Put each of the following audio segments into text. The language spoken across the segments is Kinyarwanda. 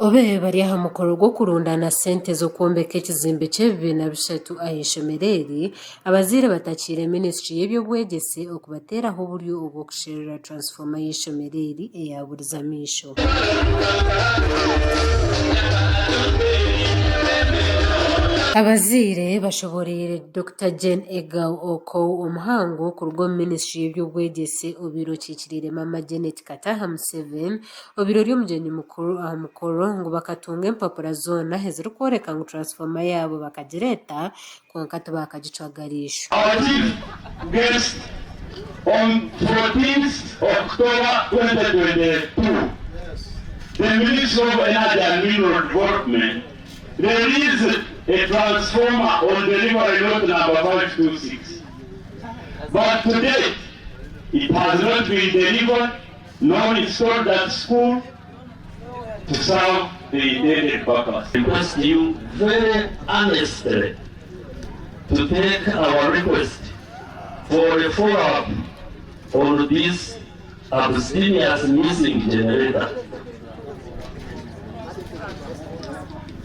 Obe bari aha mukoro gwo kurundana sente zo kwombeka ekizimbe ky'Ebibiina 3 ah'Ishomereri abazire batakire ministry y'ebyobwegyese okubateeraho oburyo obw'okusherura transforma y'Ishomereri eyabulizamisho. Abazire bashoborere Dr. Jane Egau Oko omuhango ku rwo ministry y'ebyobwegyese obiro kikirire Mama Janet Kataha Museveni obiro ry'omugyenyi mukuru aha mukoro ngo bakatunga empapura zona hezuru kworeka ngo transforma yabo bakagireta konka tubakagicwagarisho. Our chief guest on 14th October 2022, the Minister of Energy and Mineral Development released a transformer on delivery note number 526. But to date, it has not been delivered nor installed at school to serve the intended purpose. I request you very honestly to take our request for a follow-up on this abstemious missing generator.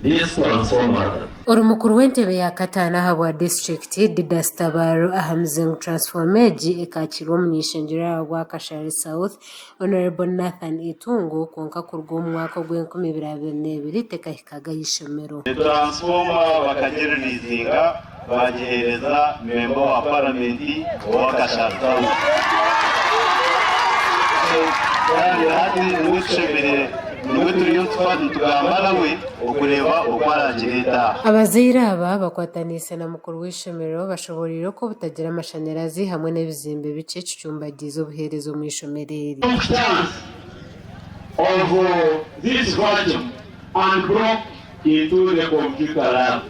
This transformer. Orumukuru w'entebe ya Katana habwa district Didastabaro ahamzengu transformeji ekakirwa Omunyishengyero wa Kashari South Honorable Nathan Itungo konka kurwa umwaka gw'2022 tekahikaga y'ishomero. Transformer bakagererizinga bagihereza member wa parliament wa Kashari South. Kandi hadi n'ushebere abazire aba bakwatanise na mukuru w'ishomero bashoborera ko butagira amashanyarazi hamwe n'ebizimbe bice cyumbagiza obuherezo mu ishomereri. This vacuum and broke into the computer lab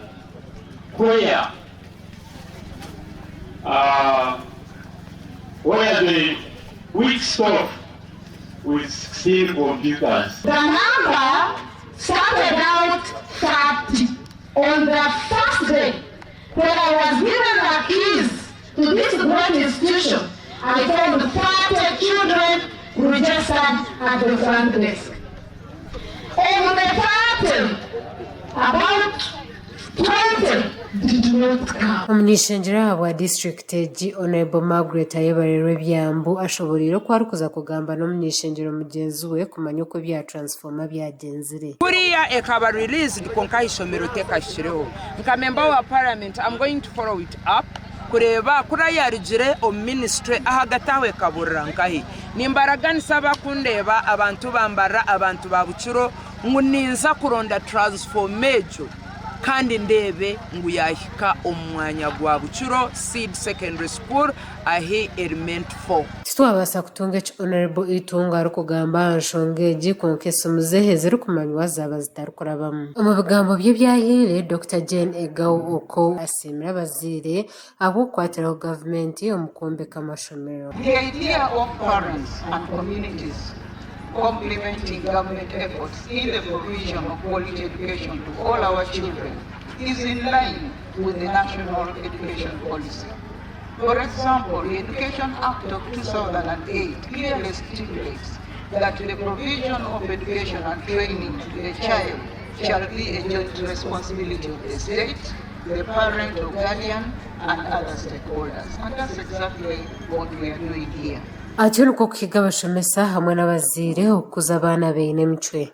where the weak stuff with 16 computers. The number started out 30 on the first day when I was given the keys to this great institution. I found 30 children registered at the front desk. Of the 30, about 20 did not come. Omunyishengyero wa district G Honorable Margaret ayebarerwe byambu ashoborera ko arukuza kugamba n'Omunyishengyero mugenzi we kumanya uko bya transforma byagenzire. Kuriya ekaba released konka ishomero tekashireho. Nka member wa parliament, I'm going to follow it up. Kureba kurayarigire o ministry ahagatawe kaburira nkahi. Nimbaraga nisaba kundeba abantu bambara abantu babuciro nguninza kuronda transformejo. Kandi ndebe nguyahika omwanya gwa Bucuro Seed Secondary School ahi element 4. Twabasa kutunga Honorable Itungo arukugamba nshongeji konkeso muzehe kumanywa zaba zitarukorabamo. Mu bigambo bye byahire Dr. Jane Egau Oko asimira abazire abo kwatiraho government omukombeka amashomero. The idea of parents and communities complementing government efforts in the provision of quality education to all our children is in line with the National Education Policy. For example, the Education Act of 2008 clearly stipulates that the provision of education and training to the child shall be a joint responsibility of the state, the parent or guardian, and other stakeholders. And that's exactly what we are doing here. Ati nuko kukiga bashomesa hamwe n'abazire okuza abana beine micwe.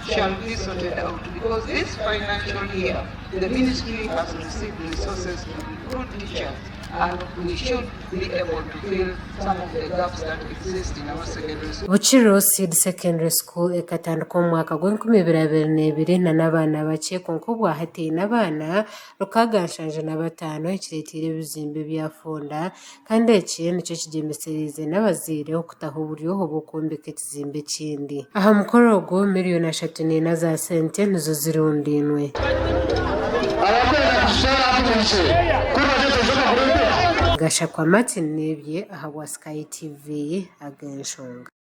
Shall be sorted out because this financial year the ministry has received resources to recruit teachers and we should be able to fill some of the gaps that exist in our secondary school. Bucuro Seed Secondary School ekatandika omwaka gw'2022 na n'abana bake konko bwahateye n'abana rukaganshanje na batano ekiretire ebizimbe byafunda kandi eki nicyo kigemesereze n'abazire okutaho uburyoho bw'okombeka ekizimbe kindi. Aha mukoro gwo miliyoni 3 za sente nizo zirundinwe. Gasha kwa Martin Nebye aha wa Sky TV agenshonga.